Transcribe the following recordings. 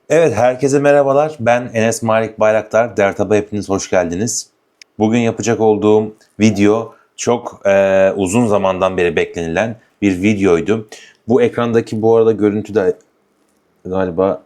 Evet, herkese merhabalar. Ben Enes Malik Bayraktar. Dertab'a hepiniz hoş geldiniz. Bugün yapacak olduğum video çok uzun zamandan beri beklenilen bir videoydu. Bu ekrandaki bu arada görüntü de galiba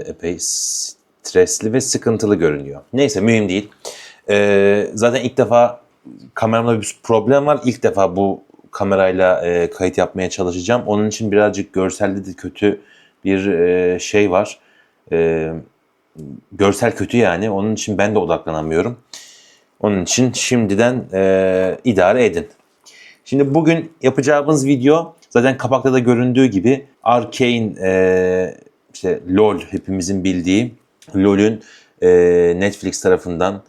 epey stresli ve sıkıntılı görünüyor. Neyse, mühim değil. Zaten ilk defa kameramda bir problem var. İlk defa bu kamerayla kayıt yapmaya çalışacağım. Onun için birazcık görselde de kötü bir şey var. Görsel kötü yani. Onun için ben de odaklanamıyorum. Onun için şimdiden idare edin. Şimdi bugün yapacağımız video zaten kapakta da göründüğü gibi Arcane, işte LoL, hepimizin bildiği LoL'ün Netflix tarafından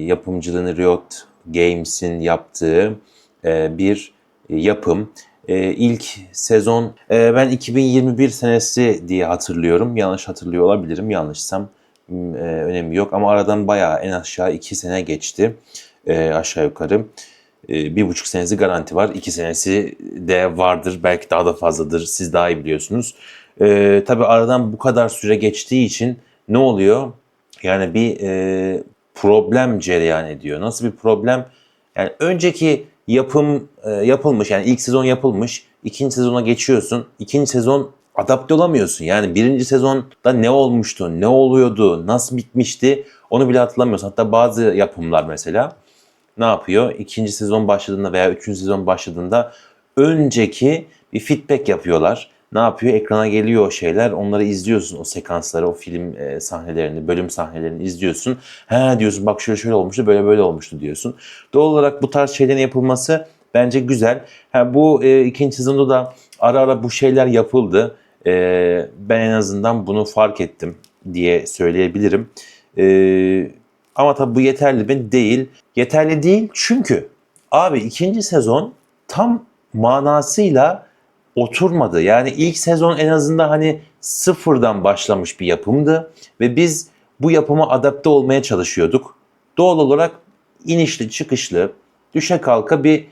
yapımcılığını Riot Games'in yaptığı bir yapım. İlk sezon ben 2021 senesi diye hatırlıyorum. Yanlış hatırlıyor olabilirim. Yanlışsam önemi yok. Ama aradan bayağı en aşağı 2 sene geçti. Aşağı yukarı. 1,5 senesi garanti var. 2 senesi de vardır. Belki daha da fazladır. Siz daha iyi biliyorsunuz. Tabii aradan bu kadar süre geçtiği için ne oluyor? Yani bir problem cereyan ediyor. Nasıl bir problem? Yani önceki yapım yapılmış, yani ilk sezon yapılmış, ikinci sezona geçiyorsun. İkinci sezon adapte olamıyorsun. Yani birinci sezonda ne olmuştu, ne oluyordu, nasıl bitmişti onu bile hatırlamıyorsun. Hatta bazı yapımlar mesela ne yapıyor? İkinci sezon başladığında veya üçüncü sezon başladığında önceki bir feedback yapıyorlar. Ne yapıyor? Ekrana geliyor o şeyler. Onları izliyorsun, o sekansları, o film sahnelerini, bölüm sahnelerini izliyorsun. He diyorsun, bak şöyle şöyle olmuştu, böyle böyle olmuştu diyorsun. Doğal olarak bu tarz şeylerin yapılması bence güzel. Bu ikinci sezonda da ara ara bu şeyler yapıldı. Ben en azından bunu fark ettim diye söyleyebilirim. Ama tabii bu yeterli mi? Değil. Yeterli değil çünkü abi ikinci sezon tam manasıyla oturmadı. Yani ilk sezon en azından hani sıfırdan başlamış bir yapımdı ve biz bu yapıma adapte olmaya çalışıyorduk. Doğal olarak inişli çıkışlı, düşe kalka bir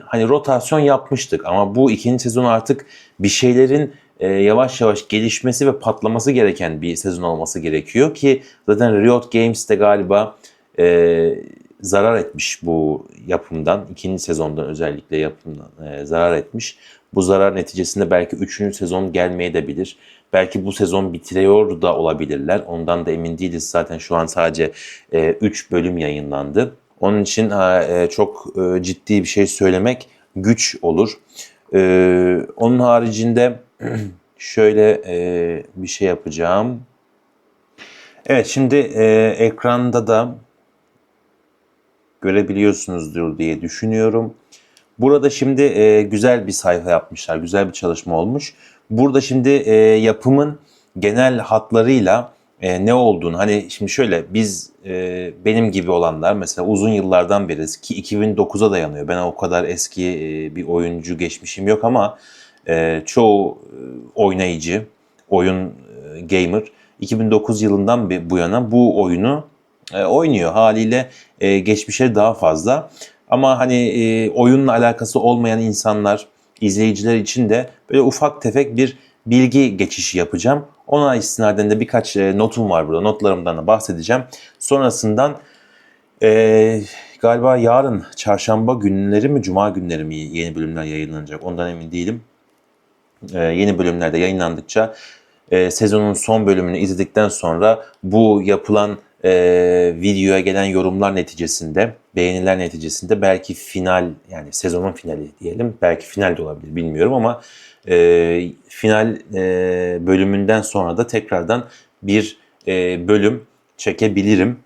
hani rotasyon yapmıştık. Ama bu ikinci sezon artık bir şeylerin yavaş yavaş gelişmesi ve patlaması gereken bir sezon olması gerekiyor ki zaten Riot Games de galiba zarar etmiş bu yapımdan. İkinci sezondan özellikle yapımdan zarar etmiş. Bu zarar neticesinde belki 3. sezon gelmeye de bilir. Belki bu sezon bitiriyor da olabilirler. Ondan da emin değiliz. Zaten şu an sadece 3 bölüm yayınlandı. Onun için çok ciddi bir şey söylemek güç olur. Onun haricinde şöyle bir şey yapacağım. Evet, şimdi ekranda da görebiliyorsunuzdur diye düşünüyorum. Burada şimdi güzel bir sayfa yapmışlar. Güzel bir çalışma olmuş. Burada şimdi yapımın genel hatlarıyla ne olduğunu, hani şimdi şöyle biz benim gibi olanlar mesela uzun yıllardan beri ki 2009'a dayanıyor. Ben o kadar eski bir oyuncu geçmişim yok ama çoğu oynayıcı, oyun gamer 2009 yılından bu yana bu oyunu oynuyor. Haliyle geçmişe daha fazla. Ama hani oyunla alakası olmayan insanlar, izleyiciler için de böyle ufak tefek bir bilgi geçişi yapacağım. Ona istinaden de birkaç notum var burada. Notlarımdan da bahsedeceğim. Sonrasından galiba yarın çarşamba günleri mi, cuma günleri mi yeni bölümler yayınlanacak? Ondan emin değilim. Yeni bölümlerde yayınlandıkça sezonun son bölümünü izledikten sonra bu yapılan videoya gelen yorumlar neticesinde, beğeniler neticesinde belki final, yani sezonun finali diyelim, belki final de olabilir bilmiyorum ama final bölümünden sonra da tekrardan bir bölüm çekebilirim.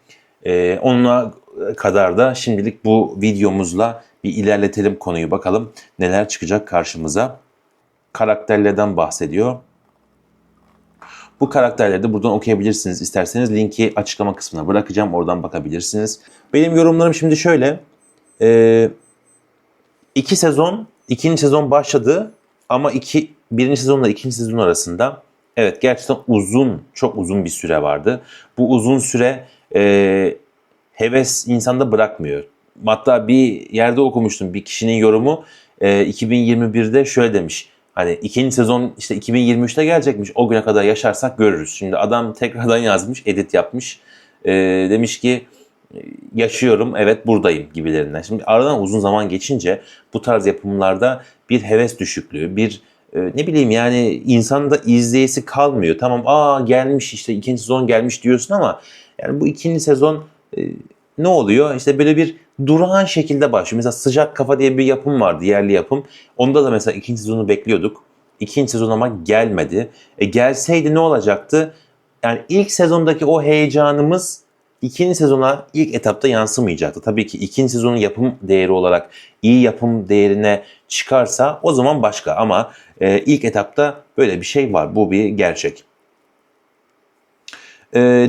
Onunla kadar da şimdilik bu videomuzla bir ilerletelim konuyu, bakalım neler çıkacak karşımıza. Karakterlerden bahsediyor. Bu karakterleri de buradan okuyabilirsiniz isterseniz. Linki açıklama kısmına bırakacağım. Oradan bakabilirsiniz. Benim yorumlarım şimdi şöyle. İkinci sezon başladı ama birinci sezonla ikinci sezon arasında evet gerçekten çok uzun bir süre vardı. Bu uzun süre heves insanda bırakmıyor. hatta bir yerde okumuştum, bir kişinin yorumu 2021'de şöyle demiş. Hani ikinci sezon işte 2023'te gelecekmiş. O güne kadar yaşarsak görürüz. Şimdi adam tekrardan yazmış, edit yapmış. Demiş ki yaşıyorum, evet buradayım gibilerinden. Şimdi aradan uzun zaman geçince bu tarz yapımlarda bir heves düşüklüğü, bir ne bileyim yani insanın da izleyesi kalmıyor. Tamam, gelmiş işte ikinci sezon gelmiş diyorsun ama yani bu ikinci sezon ne oluyor? İşte böyle bir durağan şekilde başlıyor. Mesela Sıcak Kafa diye bir yapım vardı, yerli yapım. Onda da mesela ikinci sezonu bekliyorduk. İkinci sezon ama gelmedi. Gelseydi ne olacaktı? Yani ilk sezondaki o heyecanımız ikinci sezona ilk etapta yansımayacaktı. Tabii ki ikinci sezonun yapım değeri olarak iyi yapım değerine çıkarsa o zaman başka ama ilk etapta böyle bir şey var. Bu bir gerçek.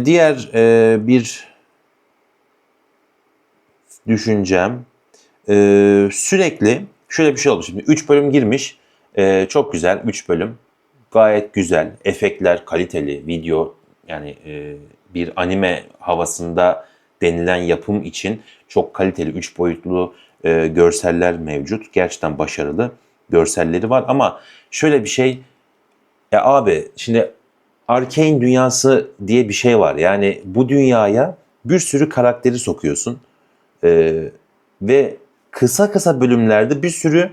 Diğer bir düşüncem sürekli şöyle bir şey oldu. Şimdi 3 bölüm girmiş. Çok güzel 3 bölüm. Gayet güzel. Efektler kaliteli. Video yani bir anime havasında denilen yapım için çok kaliteli 3 boyutlu görseller mevcut. Gerçekten başarılı görselleri var ama şöyle bir şey ya abi şimdi Arcane dünyası diye bir şey var. Yani bu dünyaya bir sürü karakteri sokuyorsun. Ve kısa kısa bölümlerde bir sürü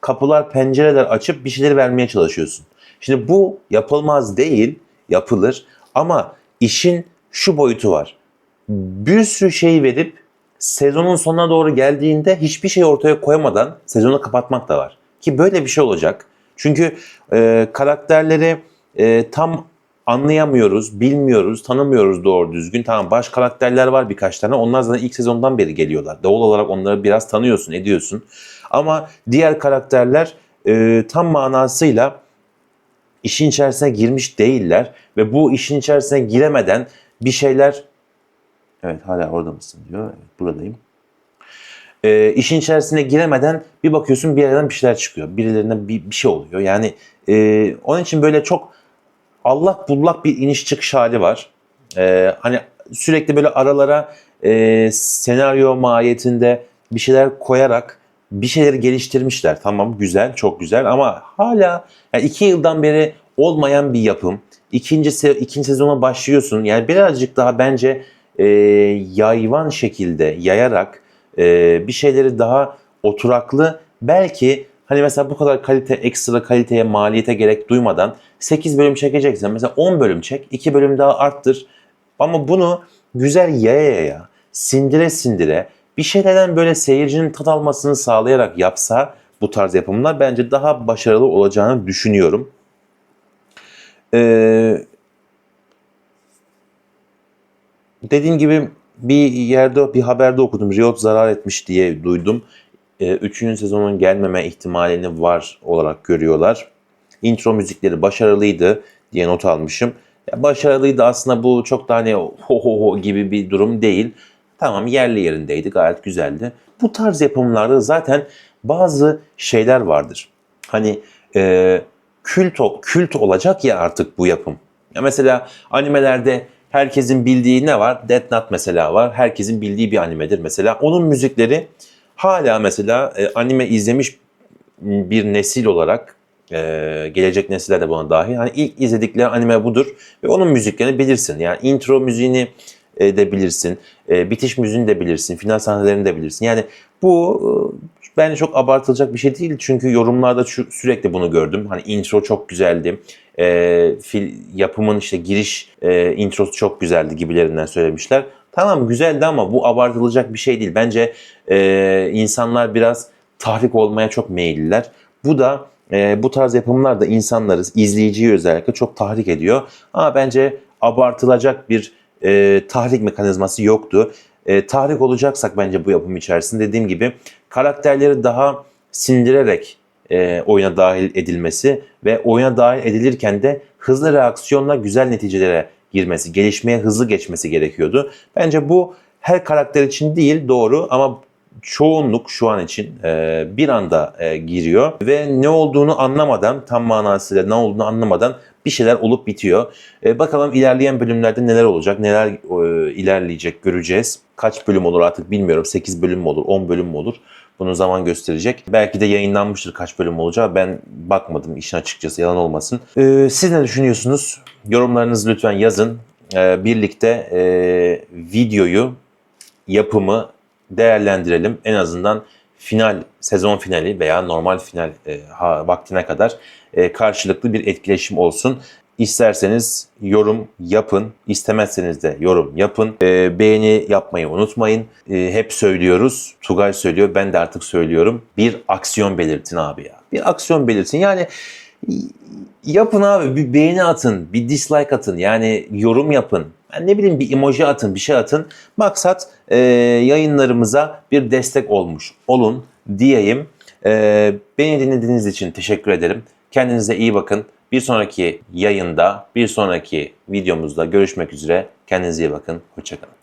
kapılar, pencereler açıp bir şeyleri vermeye çalışıyorsun. Şimdi bu yapılmaz değil, yapılır ama işin şu boyutu var. Bir sürü şey verip sezonun sonuna doğru geldiğinde hiçbir şey ortaya koyamadan sezonu kapatmak da var. Ki böyle bir şey olacak. Çünkü karakterleri tam anlayamıyoruz, bilmiyoruz, tanımıyoruz doğru düzgün. Tamam baş karakterler var birkaç tane. Onlar zaten ilk sezondan beri geliyorlar. Doğal olarak onları biraz tanıyorsun, ediyorsun. Ama diğer karakterler tam manasıyla işin içerisine girmiş değiller. Ve bu işin içerisine giremeden bir şeyler... Evet hala orada mısın diyor. Evet, buradayım. İşin içerisine giremeden bir bakıyorsun bir yerden bir şeyler çıkıyor. Birilerine bir şey oluyor. Yani onun için böyle çok allak bullak bir iniş çıkış hali var. Hani sürekli böyle aralara senaryo mahiyetinde bir şeyler koyarak bir şeyleri geliştirmişler. Tamam güzel, çok güzel ama hala yani 2 yıldan beri olmayan bir yapım. İkinci sezona başlıyorsun. Yani birazcık daha bence yayvan şekilde yayarak bir şeyleri daha oturaklı belki hani mesela bu kadar kalite, ekstra kaliteye, maliyete gerek duymadan 8 bölüm çekeceksen mesela 10 bölüm çek, 2 bölüm daha arttır. Ama bunu güzel yaya yaya, sindire sindire bir şeylerden böyle seyircinin tat almasını sağlayarak yapsa bu tarz yapımlar bence daha başarılı olacağını düşünüyorum. Dediğim gibi bir yerde bir haberde okudum. Riot zarar etmiş diye duydum. 3. sezonun gelmeme ihtimalini var olarak görüyorlar. Intro müzikleri başarılıydı diye not almışım. Ya başarılıydı aslında bu çok da hani ho ho ho gibi bir durum değil. Tamam yerli yerindeydi gayet güzeldi. Bu tarz yapımlarda zaten bazı şeyler vardır. Hani kült olacak ya artık bu yapım. Ya mesela animelerde herkesin bildiği ne var? Death Note mesela var. Herkesin bildiği bir animedir mesela. Onun müzikleri hala mesela anime izlemiş bir nesil olarak gelecek nesiller de buna dahil. Hani ilk izledikleri anime budur ve onun müziklerini bilirsin. Yani intro müziğini de bilirsin, bitiş müziğini de bilirsin, final sahnelerini de bilirsin. Yani bu bence çok abartılacak bir şey değil çünkü yorumlarda sürekli bunu gördüm. Hani intro çok güzeldi, yapımın işte giriş introsu çok güzeldi gibilerinden söylemişler. Tamam güzeldi ama bu abartılacak bir şey değil. Bence insanlar biraz tahrik olmaya çok meyilliler. Bu da bu tarz yapımlar da insanları, izleyiciyi özellikle çok tahrik ediyor. Ama bence abartılacak bir tahrik mekanizması yoktu. Tahrik olacaksak bence bu yapım içerisinde dediğim gibi karakterleri daha sindirerek oyuna dahil edilmesi ve oyuna dahil edilirken de hızlı reaksiyonla güzel neticelere girmesi, gelişmeye hızlı geçmesi gerekiyordu. Bence bu her karakter için değil doğru ama çoğunluk şu an için bir anda giriyor ve ne olduğunu anlamadan, tam manasıyla ne olduğunu anlamadan bir şeyler olup bitiyor. Bakalım ilerleyen bölümlerde neler olacak, neler ilerleyecek göreceğiz. Kaç bölüm olur artık bilmiyorum. 8 bölüm mü olur, 10 bölüm mü olur? Bunu zaman gösterecek. Belki de yayınlanmıştır kaç bölüm olacağı. Ben bakmadım işin açıkçası, yalan olmasın. Siz ne düşünüyorsunuz? Yorumlarınızı lütfen yazın. Birlikte videoyu, yapımı değerlendirelim. En azından sezon finali veya normal final vaktine kadar karşılıklı bir etkileşim olsun. İsterseniz yorum yapın, istemezseniz de yorum yapın. Beğeni yapmayı unutmayın. Hep söylüyoruz, Tugay söylüyor, ben de artık söylüyorum. Bir aksiyon belirtin abi ya. Bir aksiyon belirtin. Yani yapın abi, bir beğeni atın, bir dislike atın, yani yorum yapın. Yani ne bileyim, bir emoji atın, bir şey atın. Maksat yayınlarımıza bir destek olun diyeyim. Beni dinlediğiniz için teşekkür ederim. Kendinize iyi bakın. Bir sonraki yayında, bir sonraki videomuzda görüşmek üzere. Kendinize iyi bakın. Hoşça kalın.